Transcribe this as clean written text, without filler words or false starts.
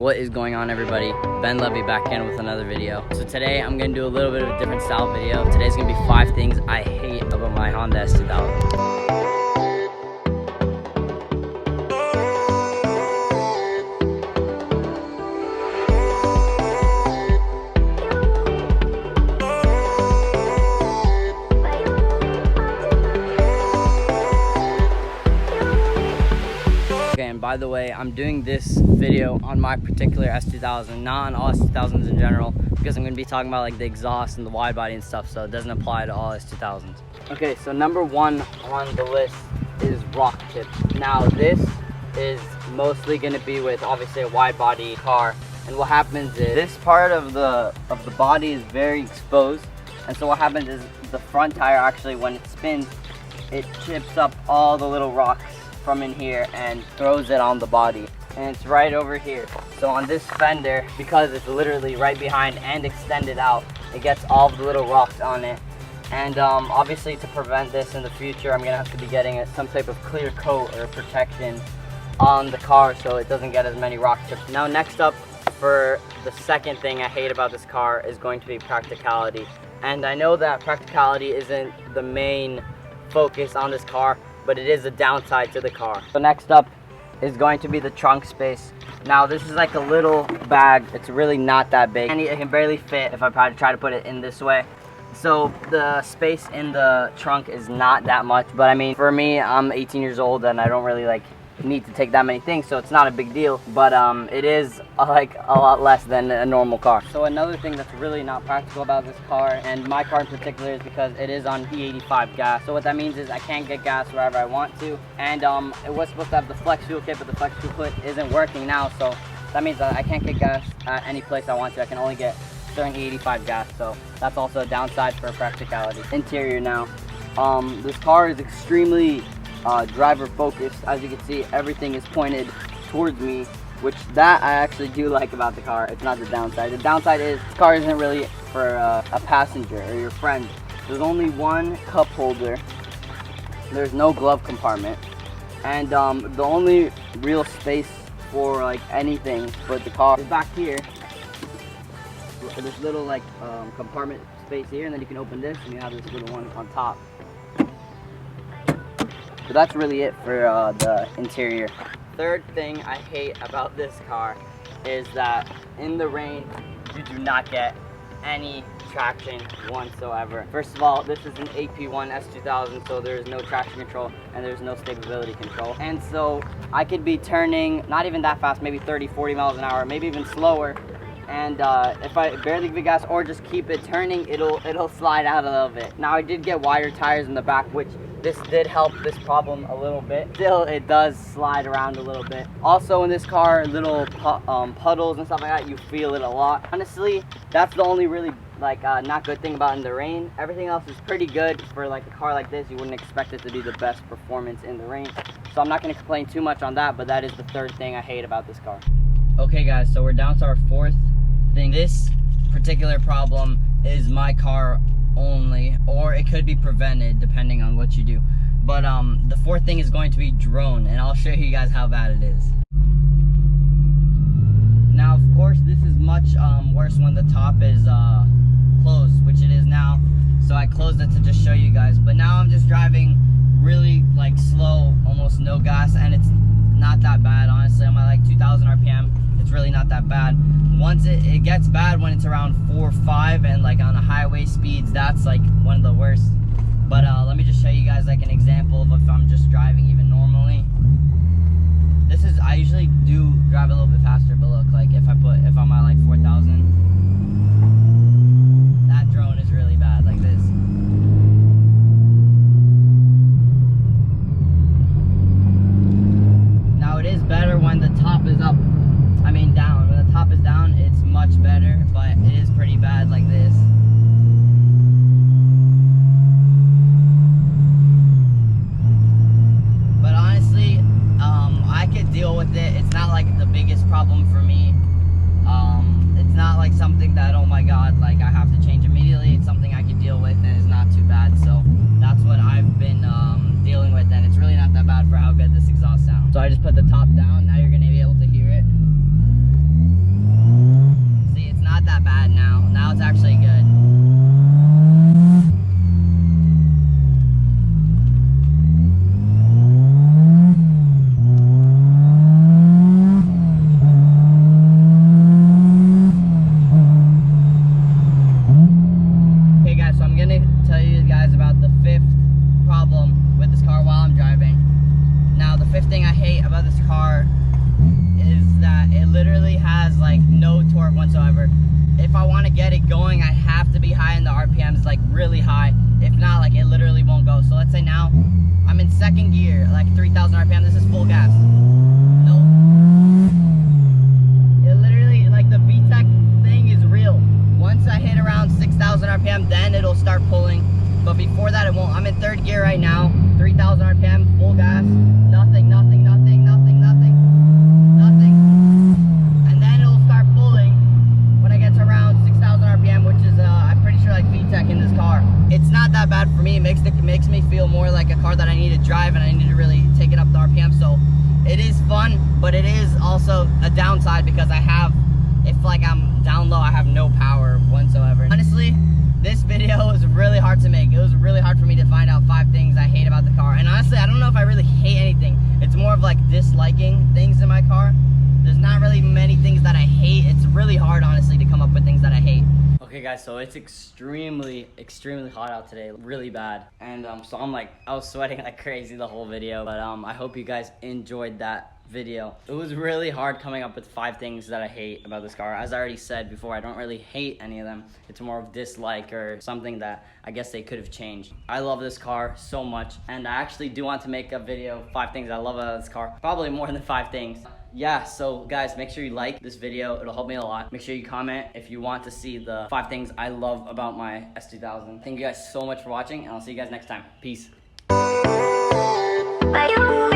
What is going on, everybody? Ben Levy back in with another video. So today I'm gonna do a little bit of a different style video. Today's gonna be 5 things I hate about my Honda S2000. And by the way, I'm doing this video on my particular S2000, not on all S2000s in general, because I'm going to be talking about like the exhaust and the wide body and stuff, so it doesn't apply to all S2000s. Okay, so number 1 on the list is rock chips. Now this is mostly going to be with obviously a wide body car, and what happens is this part of the body is very exposed, and so what happens is the front tire actually, when it spins, it chips up all the little rocks from in here and throws it on the body, and it's right over here. So on this fender, because it's literally right behind and extended out, it gets all of the little rocks on it. And obviously to prevent this in the future, I'm gonna have to be getting some type of clear coat or protection on the car so it doesn't get as many rock chips. Now next up, for the second thing I hate about this car, is going to be practicality. And I know that practicality isn't the main focus on this car, but it is a downside to the car. So next up is going to be the trunk space. Now this is like a little bag. It's really not that big, and it can barely fit if I try to put it in this way. So the space in the trunk is not that much, but I mean, for me, I'm 18 years old and I don't really like need to take that many things, so it's not a big deal, but it is like a lot less than a normal car. So another thing that's really not practical about this car, and my car in particular, is because it is on E85 gas. So what that means is I can't get gas wherever I want to, and it was supposed to have the flex fuel kit, but the flex fuel kit isn't working now, so that means that I can't get gas at any place I want to. I can only get certain E85 gas, so that's also a downside for practicality. Interior now, this car is extremely driver focused. As you can see, everything is pointed towards me, which that I actually do like about the car. It's not the downside. The downside is this car isn't really for a passenger or your friend. There's only one cup holder, there's no glove compartment, and the only real space for like anything for the car is back here. This little like compartment space here, and then you can open this and you have this little one on top. So that's really it for the interior. Third thing I hate about this car is that in the rain, you do not get any traction whatsoever. First of all, this is an AP1 S2000, so there's no traction control and there's no stability control. And so I could be turning not even that fast, maybe 30, 40 miles an hour, maybe even slower. And if I barely give it gas or just keep it turning, it'll slide out a little bit. Now I did get wider tires in the back, which this did help this problem a little bit. Still, it does slide around a little bit. Also in this car, little puddles and stuff like that, you feel it a lot. Honestly, that's the only really like not good thing about in the rain. Everything else is pretty good for like a car like this. You wouldn't expect it to be the best performance in the rain. So I'm not gonna complain too much on that, but that is the third thing I hate about this car. Okay guys, so we're down to our fourth thing. This particular problem is my car only, or it could be prevented depending on what you do. But the fourth thing is going to be drone, and I'll show you guys how bad it is. Now of course this is much worse when the top is closed, which it is now, so I closed it to just show you guys. But now I'm just driving really like slow, almost no gas, and it's not that bad honestly. I'm at like 2,000 RPM. It's really not that bad. Once it gets bad when it's around 4 or 5, and like on the highway speeds, that's like one of the worst. But let me just show you guys like an example of if I'm just driving even normally. This is, I usually do drive a little bit faster, but look, like if I'm at like 4,000, that drone is really bad like this. Now it is better when the top is up. I mean down. When the top is down, it's much better, but it is pretty bad like this. But honestly, I could deal with it. It's not like the biggest problem for me. It's not like something that, oh my god, like I have to change immediately. It's something I can deal with, and it's not too bad. So that's what I've been dealing with, and it's really not that bad for how good this exhaust sounds. So I just put the top down. Now you're gonna be able to hear it. bad now. Now it's actually good. Okay guys, so I'm gonna tell you guys about the 5th problem with this car while I'm driving. Now the 5th thing I hate about this car is that it literally has like no torque whatsoever. If I want to get it going, I have to be high in the RPMs, like really high. If not, like it literally won't go. So let's say now I'm in 2nd gear, like 3,000 RPM. This is full gas. Nope. It literally, like the VTEC thing is real. Once I hit around 6,000 RPM, then it'll start pulling. But before that, it won't. I'm in 3rd gear right now, 3,000 RPM, full gas, nothing, nothing, nothing, nothing, nothing, nothing. And then it'll start pulling when I get to around 6,000 RPM, which is, I'm pretty sure like VTEC in this car. It's not that bad for me. It makes me feel more like a car that I need to drive and I need to really take it up the RPM. So it is fun, but it is also a downside because if like I'm down low, I have no power whatsoever. Honestly, this video was really hard to make. It was really hard for me to find out 5 things I hate about the car. And honestly, I don't know if I really hate anything. It's more of like disliking things in my car. There's not really many things that I hate. It's really hard, honestly, to come up with things that I hate. Okay guys, so it's extremely hot out today, really bad. And so I was sweating like crazy the whole video. But I hope you guys enjoyed that video. It was really hard coming up with 5 things that I hate about this car. As I already said before, I don't really hate any of them. It's more of dislike or something that I guess they could have changed. I love this car so much, and I actually do want to make a video, 5 things I love about this car. Probably more than 5 things. Yeah, so guys, make sure you like this video. It'll help me a lot. Make sure you comment if you want to see the 5 things I love about my S2000. Thank you guys so much for watching, and I'll see you guys next time. Peace. Bye.